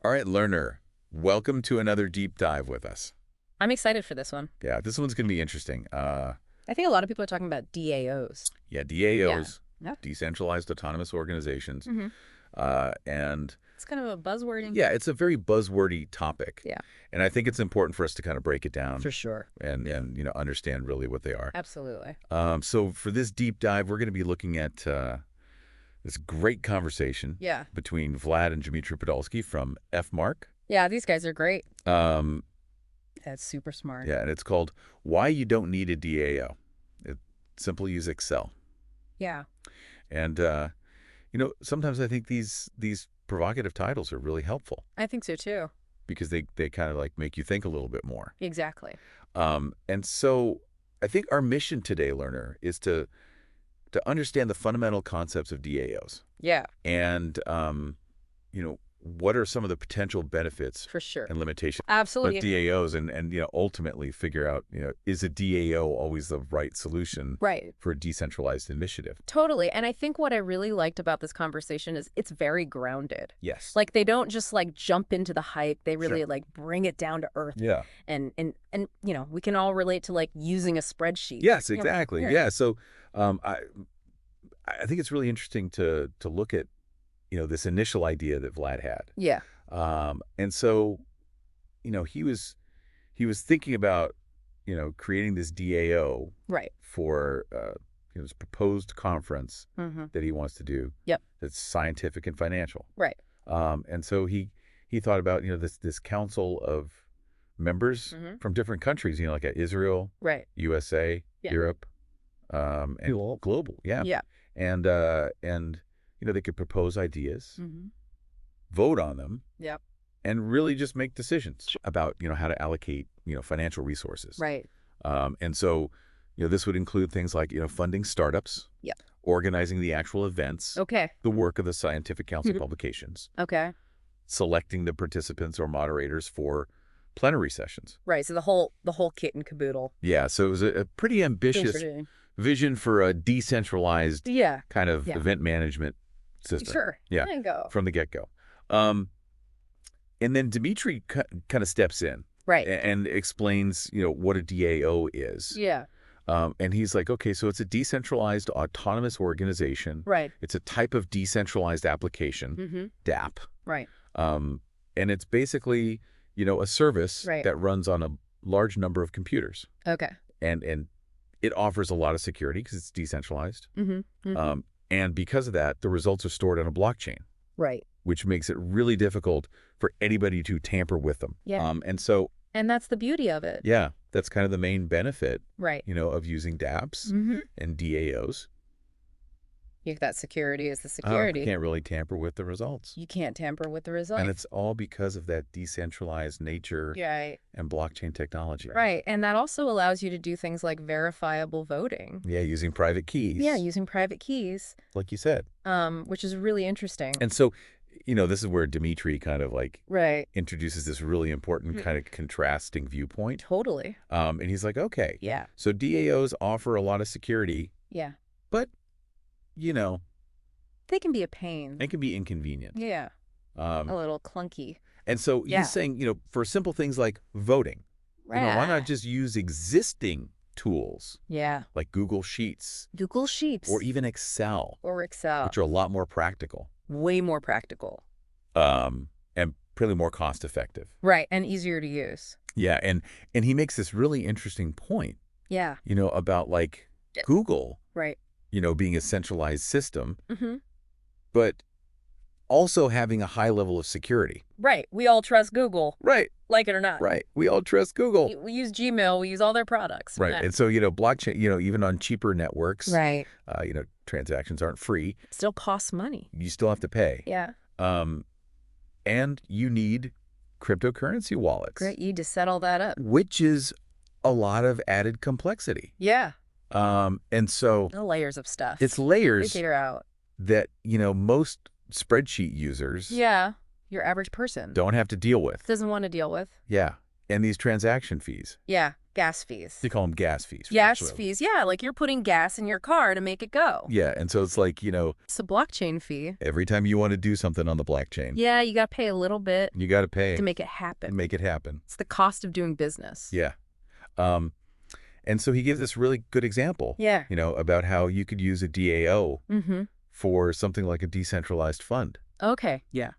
All right, learner, welcome to another deep dive with us. I'm excited for this one. Yeah, this one's going to be interesting. I think a lot of people are talking about DAOs. Yeah, DAOs, Yeah. Decentralized Autonomous Organizations. Mm-hmm. And It's kind of a buzzwording. yeah, it's a very buzzwordy topic. Yeah. And I think it's important for us to kind of break it down For sure. and understand really what they are. Absolutely. So for this deep dive, we're going to be looking at this great conversation Yeah. between Vlad and Dmitry Podolsky from FMark. Yeah, these guys are great. Um, That's super smart. Yeah, and it's called Why You Don't Need a DAO. Simply use Excel. Yeah. And, sometimes I think these provocative titles are really helpful I think so too. because they kind of like make you think a little bit more. Exactly. And so I think our mission today, learner, is to understand the fundamental concepts of DAOs Yeah, and, what are some of the potential benefits for sure. and limitations Absolutely. of DAOs and ultimately figure out, is a DAO always the right solution Right. for a decentralized initiative? Totally. And I think what I really liked about this conversation is it's very grounded. Yes. Like they don't just like jump into the hype. They really Sure. like bring it down to earth. Yeah. And we can all relate to like using a spreadsheet. Yes, You know, exactly. Yeah. So I think it's really interesting to look at, this initial idea that Vlad had. Yeah. And so, he was thinking about, creating this DAO Right. for his proposed conference Mm-hmm. that he wants to do. Yep. That's scientific and financial. Right. And so he thought about, this council of members Mhm. from different countries, like Israel, Right. USA, Yeah. Europe, and global. Yeah. Yeah. And they could propose ideas, Mm-hmm. vote on them, Yep. and really just make decisions about, how to allocate, financial resources. Right. And so, this would include things like, funding startups, Yep. organizing the actual events, Okay. the work of the Scientific Council Mhm. publications, Okay. selecting the participants or moderators for plenary sessions. Right. So the whole kit and caboodle. Yeah, so it was a pretty ambitious vision for a decentralized Yeah. kind of Yeah. event management system. Sure. Yeah. There you go. From the get-go. And then Dmitry kind of steps in Right. and explains, what a DAO is. Yeah. And he's like, okay, so it's a decentralized autonomous organization. Right. It's a type of decentralized application, Mm-hmm. DApp. Right. And it's basically, a service Right. that runs on a large number of computers. Okay. And it offers a lot of security because it's decentralized. Mm-hmm. Mm-hmm. And because of that, the results are stored on a blockchain, Right. which makes it really difficult for anybody to tamper with them. Yeah. And so, And that's the beauty of it. yeah, that's kind of the main benefit, Right. of using dApps Mm-hmm. and DAOs. That security is the You security. can't really tamper with the results. You can't tamper with the results. And it's all because of that decentralized nature Right. and blockchain technology. Right. And that also allows you to do things like verifiable voting. Yeah, using private keys. Yeah, using private keys, like you said. which is really interesting. And so, this is where Dmitry kind of like Right. introduces this really important kind of contrasting viewpoint. Totally. And he's like, okay, Yeah. so DAOs offer a lot of security, Yeah. but, They can be a pain. it can be inconvenient. Yeah. A little clunky. And so Yeah. he's saying, for simple things like voting, why not just use existing tools Yeah. like Google Sheets Google Sheets. or even Excel, Or Excel. which are a lot more practical Way more practical. and probably more cost effective. Right. And easier to use. Yeah, and he makes this really interesting point, Yeah. about like Google, Right. being a centralized system, Mm-hmm. but also having a high level of security. Right. We all trust Google, Right, like it or not. right. We all trust Google. We use Gmail. We use all their products. Right, and so, blockchain, even on cheaper networks, Right. transactions aren't free. It still costs money. You still have to pay. Yeah. And you need cryptocurrency wallets. Great. You need to set all that up. Which is a lot of added complexity. Yeah. And so The layers of stuff. it's We layers figure out. that, most spreadsheet users Yeah. Your average person don't have to deal with. doesn't want to deal with. Yeah. And these transaction fees. Yeah. Gas fees. They call them gas fees. Gas fees, yeah, like you're putting gas in your car to make it go. Yeah, and so it's like, It's a blockchain fee. every time you want to do something on the blockchain, Yeah, you got to pay a little bit you got to pay to make it happen. to make it happen. It's the cost of doing business. Yeah. And so he gives this really good example, Yeah. about how you could use a DAO Mm-hmm. for something like a decentralized fund. Okay. Yeah.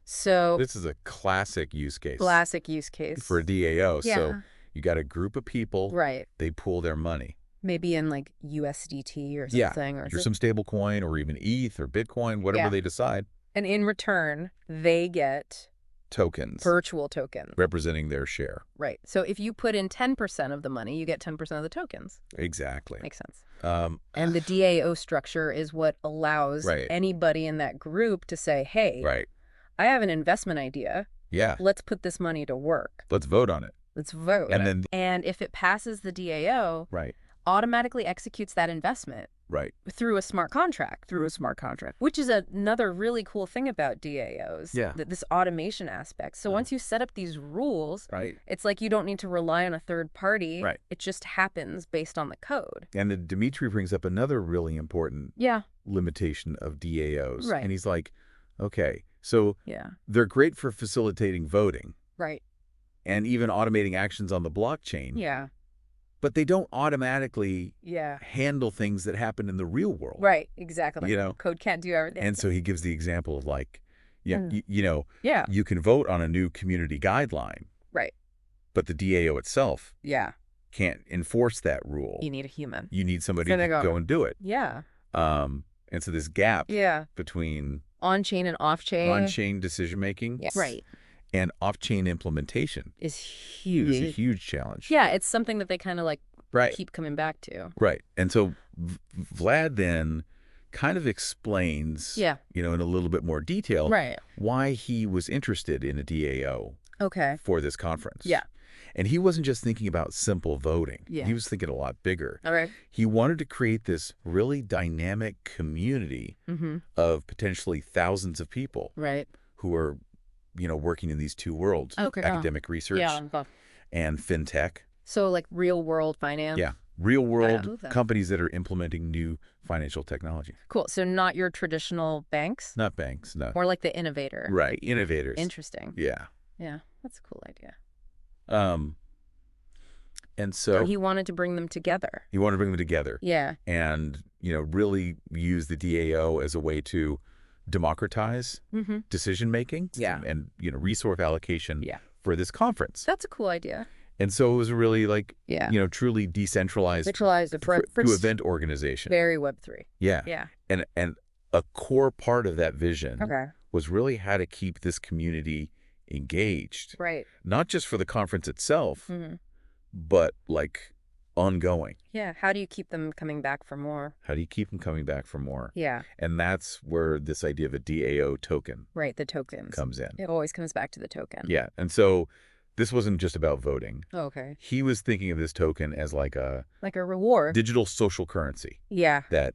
So This is a classic use case classic use case. for a DAO. Yeah. So you got a group of people, Right. they pool their money. Maybe in like USDT or Yeah. something. Or some stable coin or even ETH or Bitcoin, whatever Yeah. they decide. And in return, they get Tokens virtual tokens. representing their share. Right. So if you put in 10% of the money, you get 10% of the tokens. Exactly. Makes sense. Um, And the DAO structure is what allows Right. anybody in that group to say, hey, right. I have an investment idea. Yeah. Let's put this money to work. Let's vote on it. Let's vote. And then, if it passes the DAO, right. automatically executes that investment Right. through a smart contract. Which is another really cool thing about DAOs. Yeah. This automation aspect. So once you set up these rules, Right. it's like you don't need to rely on a third party. Right. It just happens based on the code. And then Dmitry brings up another really important Yeah. limitation of DAOs. Right. And he's like, okay, so Yeah. they're great for facilitating voting Right. and even automating actions on the blockchain. Yeah. But they don't automatically Yeah. handle things that happen in the real world. Right. Exactly. You know? Code can't do everything. And so he gives the example of like, yeah, Mm. yeah, you can vote on a new community guideline, Right. but the DAO itself Yeah. can't enforce that rule. You need a human. You need somebody Gonna to go and do it. Yeah. And so this gap Yeah. between On-chain and off-chain. on-chain decision-making Yes. Right. and off-chain implementation Is is huge. a huge challenge. Yeah, it's something that they kind of like Right. keep coming back to. Right. And so Vlad then kind of explains, Yeah. in a little bit more detail, Right. why he was interested in a DAO Okay. for this conference. Yeah. And he wasn't just thinking about simple voting. Yeah. He was thinking a lot bigger. All right. He wanted to create this really dynamic community Mm-hmm. of potentially thousands of people Right. who are, working in these two worlds, Okay. academic research and fintech. So like real world finance. Yeah. Real love world that. companies that are implementing new financial technology. Cool. So not your traditional banks, Not banks, no. more like the innovator. Right. Innovators. Interesting. Yeah. Yeah. That's a cool idea. And So so he wanted to bring them together. he wanted to bring them together Yeah. and, really use the DAO as a way to democratize Mm-hmm. decision making Yeah. and, resource allocation Yeah. for this conference. That's a cool idea. And so it was really like, Yeah. truly decentralized Centralized approach. to event organization. Very Web3. Yeah. Yeah. And a core part of that vision Okay. was really how to keep this community engaged, Right. not just for the conference itself, Mm-hmm. but like ongoing. Yeah. How do you keep them coming back for more? How do you keep them coming back for more? Yeah. And that's where this idea of a DAO token Right. The tokens. comes in. It always comes back to the token. Yeah. And so this wasn't just about voting. Oh, okay. He was thinking of this token as like a Like a reward. digital social currency Yeah. that,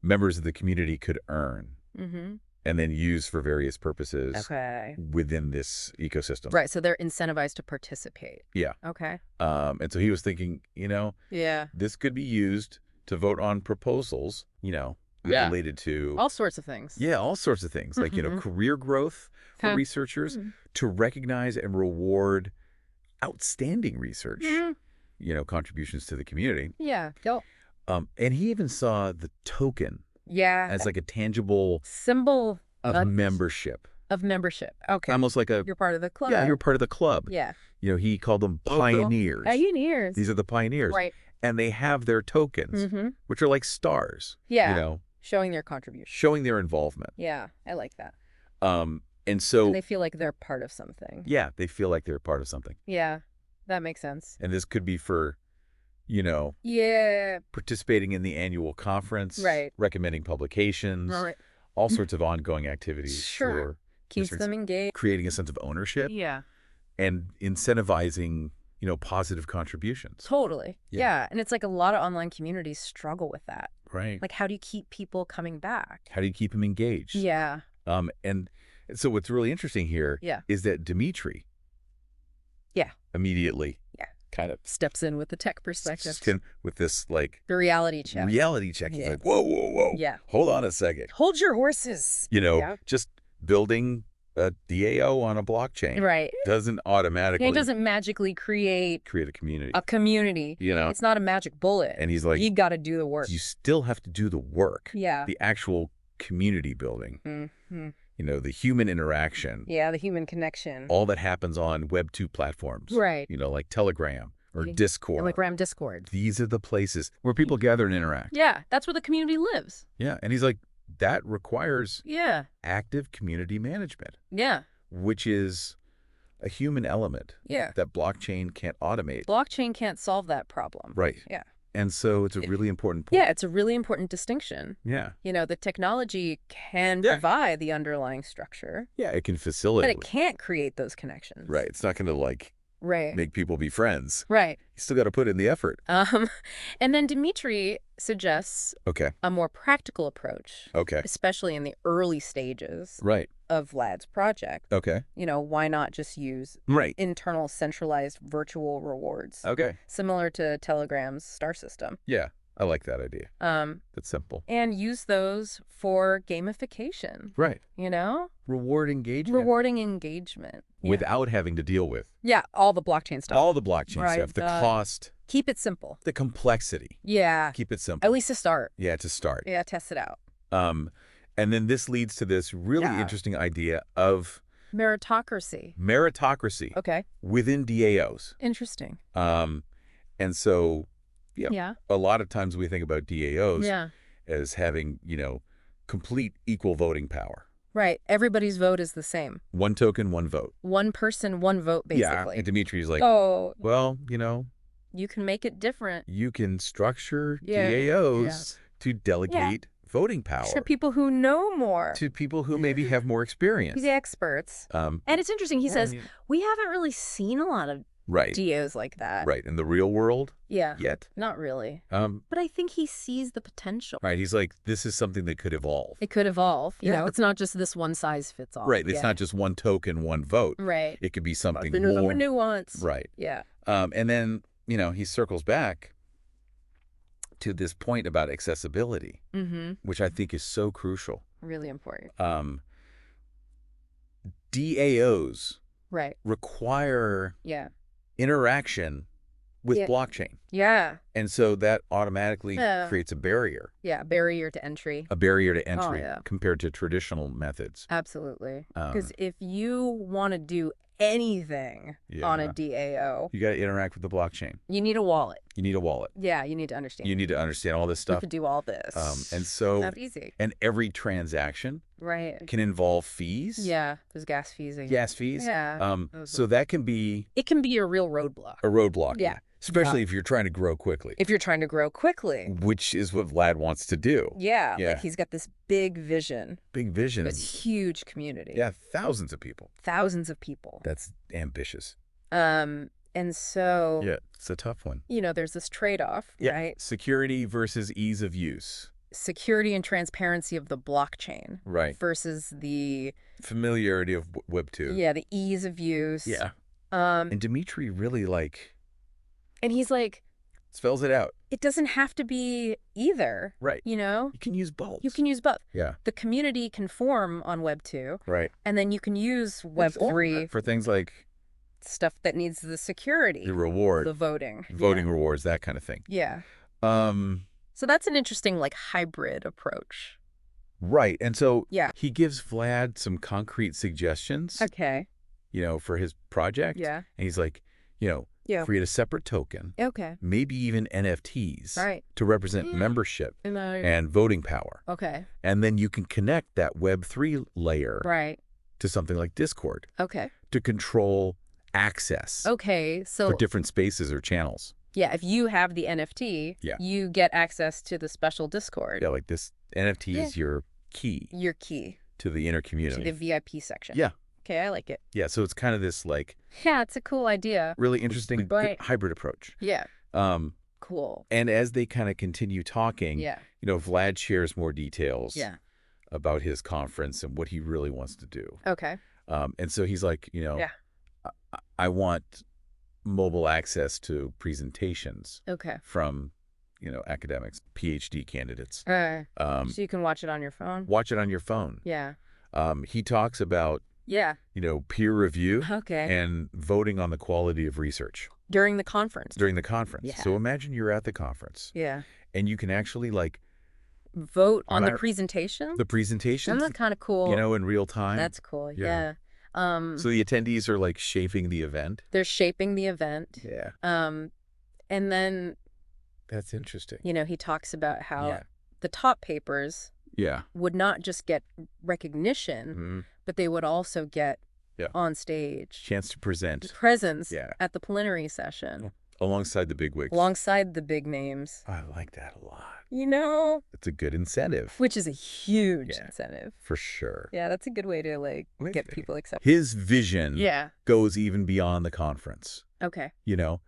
members of the community could earn Mm-hmm. and then use for various purposes Okay. within this ecosystem. Right. So they're incentivized to participate. Yeah. Okay. And so he was thinking, Yeah. this could be used to vote on proposals, Yeah. related to, All sorts of things. yeah, all sorts of things like, Mhm. career growth for Huh. researchers, Mhm. to recognize and reward outstanding research, Mhm. contributions to the community. Yeah. Yo. And he even saw the token Yeah. as like a tangible Symbol of membership, of membership. Okay. almost like a, You're part of the club. yeah, you're part of the club. Yeah. He called them Oh, cool. pioneers. Pioneers. These are the pioneers. Right. And they have their tokens, Mm-hmm. which are like stars, Yeah. Showing their contribution. showing their involvement. Yeah. I like that. And so, And they feel like they're part of something. yeah, they feel like they're part of something. Yeah. That makes sense. And this could be for, Yeah. participating in the annual conference, Right. recommending publications, All right. all sorts of ongoing activities Sure. for Keeps research, them engaged. creating a sense of ownership Yeah. and incentivizing, positive contributions. Totally. Yeah. Yeah. And it's like a lot of online communities struggle with that. Right. Like, how do you keep people coming back? How do you keep them engaged? Yeah. And so what's really interesting here Yeah. is that Dmitry Yeah. immediately Yeah. kind of Steps in with the tech perspective. steps in with this like The reality check. reality check. He's Yeah. like, whoa, whoa, whoa. Yeah. Hold on a second. Hold your horses. Yeah. Just building a DAO on a blockchain Right. doesn't automatically It doesn't magically create create a community. a community. It's not a magic bullet. And he's like, you got to do the work. you still have to do the work. Yeah. The actual community building. Mm-hmm. The human interaction. Yeah, the human connection. All that happens on Web 2 platforms. Right. Like Telegram or Discord. Telegram, Discord. These are the places where people gather and interact. Yeah, that's where the community lives. Yeah. And he's like, that requires active community management. Yeah. Which is a human element that blockchain can't automate. Blockchain can't solve that problem. Right. Yeah. And so it's a really important point. Yeah, it's a really important distinction. Yeah. The technology can provide the underlying structure. Yeah, it can facilitate. But it can't create those connections. Right. It's not going to make people be friends. Right. You still got to put in the effort. And then Dmitry suggests a more practical approach. Okay. Especially in the early stages Right. of Vlad's project. Okay. Why not just use internal centralized virtual rewards? Okay. Similar to Telegram's star system. Yeah. I like that idea. That's simple. And use those for gamification. Right. Rewarding engagement. Without having to deal with. Yeah, all the blockchain stuff. All the blockchain stuff. The cost. Keep it simple. The complexity. Yeah. Keep it simple. At least to start. Yeah, to start. Yeah, test it out. And then this leads to this really interesting idea of meritocracy. Okay. Within DAOs. Interesting. And so a lot of times we think about DAOs as having, complete equal voting power. Right. Everybody's vote is the same. One token, one vote. One person, one vote, basically. Yeah. And Dmitry's like, well, you can make it different. You can structure DAOs to delegate voting power. To people who know more. To people who maybe have more experience. The experts. And it's interesting. He says, we haven't really seen a lot of DAOs like that. Right. In the real world? Yeah. Yet? Not really. But I think he sees the potential. Right. He's like, this is something that could evolve. It could evolve. It's not just this one size fits all. Right. It's not just one token, one vote. Right. It could be something more nuance. Right. Yeah. And then, he circles back to this point about accessibility, which I think is so crucial. Really important. DAOs require interaction with blockchain. Yeah. And so that automatically creates a barrier. Yeah, barrier to entry. A barrier to entry compared to traditional methods. Absolutely. Because if you want to do anything on a DAO, you got to interact with the blockchain. You need a wallet. Yeah, you need to understand. You need to understand all this stuff. You could do all this. And so not easy. And every transaction can involve fees. Yeah, there's gas fees. Gas fees. Yeah. So that can be a real roadblock. A roadblock. Yeah. Especially if you're trying to grow quickly. Which is what Vlad wants to do. Yeah. Like he's got this big vision. This huge community. Yeah, thousands of people. That's ambitious. And so... Yeah, it's a tough one. There's this trade-off, right? Security versus ease of use. Security and transparency of the blockchain. Right. Versus the... familiarity of Web 2. Yeah, the ease of use. Yeah. And Dmitry really and he's like... spells it out. It doesn't have to be either. Right. You can use both. Yeah. The community can form on Web 2. Right. And then you can use Web 3. For things like... stuff that needs the security. The reward. The voting. Voting rewards, that kind of thing. Yeah. So that's an interesting, hybrid approach. Right. And so he gives Vlad some concrete suggestions. Okay. For his project. Yeah. And he's like, create a separate token. Okay. Maybe even NFTs. Right. To represent membership and voting power. Okay. And then you can connect that Web3 layer to something like Discord. Okay. To control access. Okay. So for different spaces or channels. Yeah. If you have the NFT, you get access to the special Discord. Yeah. Like this NFT is your key. Your key. To the inner community. To the VIP section. Yeah. Okay, I like it. Yeah, so it's kind of this yeah, it's a cool idea. Really interesting hybrid approach. Yeah. Cool. And as they kind of continue talking, Vlad shares more details about his conference and what he really wants to do. Okay. And so he's like, I want mobile access to presentations Okay. from, academics, PhD candidates. So you can watch it on your phone? Watch it on your phone. Yeah. He talks about, peer review and voting on the quality of research. During the conference? During the conference. Yeah. So imagine you're at the conference. Yeah. And you can actually, vote on the presentation? The presentation. That's kind of cool. In real time. That's cool, yeah. So the attendees are, shaping the event? They're shaping the event. Yeah. And then... That's interesting. He talks about how the top papers would not just get recognition, but they would also get on stage. Chance to present. Presence at the plenary session. Alongside the bigwigs. Alongside the big names. I like that a lot. It's a good incentive. Which is a huge incentive. For sure. Yeah, that's a good way to, get people accepted. His vision goes even beyond the conference. Okay.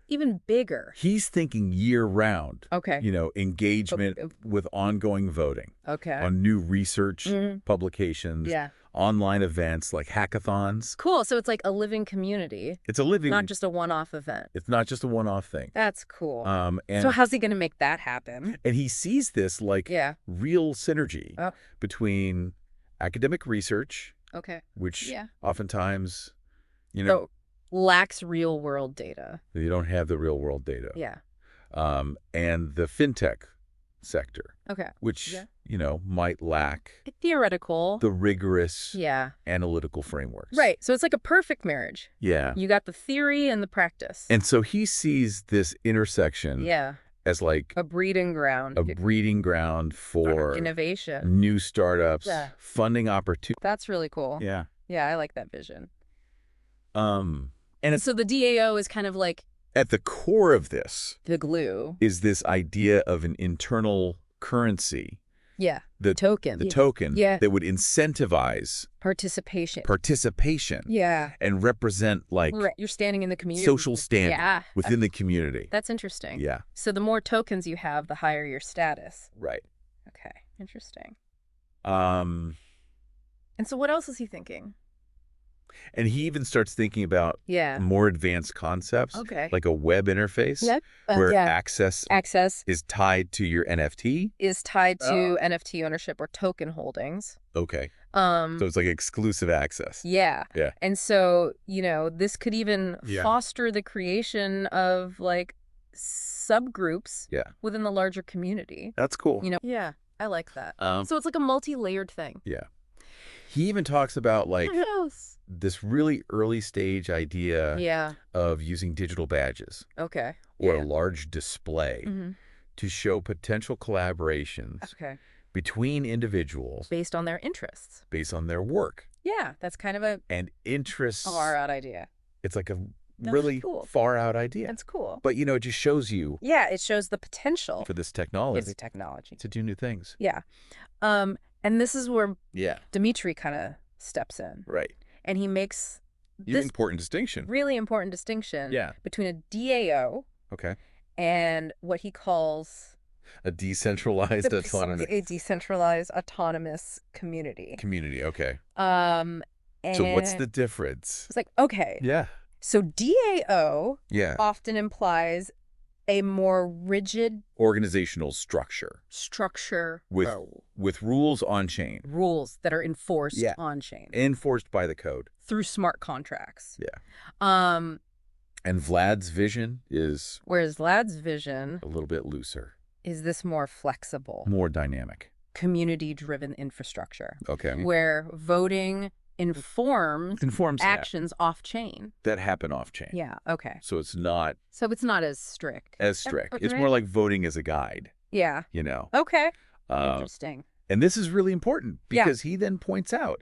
Even bigger. He's thinking year-round. Okay. Engagement with ongoing voting. Okay. On new research, publications. Yeah. Online events like hackathons. Cool. So it's like a living community. It's a living... Not just a one-off event. It's not just a one-off thing. That's cool. And so how's he going to make that happen? And he sees this real synergy between academic research, which oftentimes, So lacks real-world data. You don't have the real-world data. Yeah. And the fintech sector. Okay. Which, might lack... Theoretical. The rigorous analytical frameworks. Right. So it's like a perfect marriage. Yeah. You got the theory and the practice. And so he sees this intersection as a breeding ground. A breeding ground for... innovation. New startups. Yeah. Funding opportunities. That's really cool. Yeah. Yeah, I like that vision. And it's... So the DAO is kind of at the core of this, the glue, is this idea of an internal currency. Yeah. The token. The token that would incentivize participation. Yeah. And represent you're standing in the community. Social standing within the community. That's interesting. Yeah. So the more tokens you have, the higher your status. Right. Okay. Interesting. And so what else is he thinking? And he even starts thinking about more advanced concepts, like a web interface, where access is tied to your NFT. Is tied to NFT ownership or token holdings. Okay. So it's exclusive access. Yeah. Yeah. And so, this could even foster the creation of subgroups within the larger community. That's cool. Yeah, I like that. So it's a multi-layered thing. Yeah. He even talks about this really early stage idea of using digital badges. Okay. Or a large display to show potential collaborations between individuals. Based on their interests. Based on their work. Yeah, that's kind of a... And interests... far out idea. It's a really far out idea. That's cool. But, it just shows you... Yeah, it shows the potential. For this technology. It's a technology. To do new things. Yeah. And this is where Dmitry kind of steps in. Right. And he makes this important distinction. Really important distinction between a DAO and what he calls a decentralized autonomous. A decentralized autonomous community. Community, okay. And so what's the difference? It's okay. Yeah. So DAO often implies a more rigid organizational structure. With rules on chain. Rules that are enforced on chain. Enforced by the code. Through smart contracts. Yeah. And Vlad's vision is... Whereas Vlad's vision... a little bit looser. Is this more flexible. More dynamic. Community-driven infrastructure. Okay. Where voting... informs actions off-chain. That happen off-chain. Yeah, okay. So it's not... So it's not as strict. It's more like voting as a guide. Yeah. You know? Okay. Interesting. And this is really important because he then points out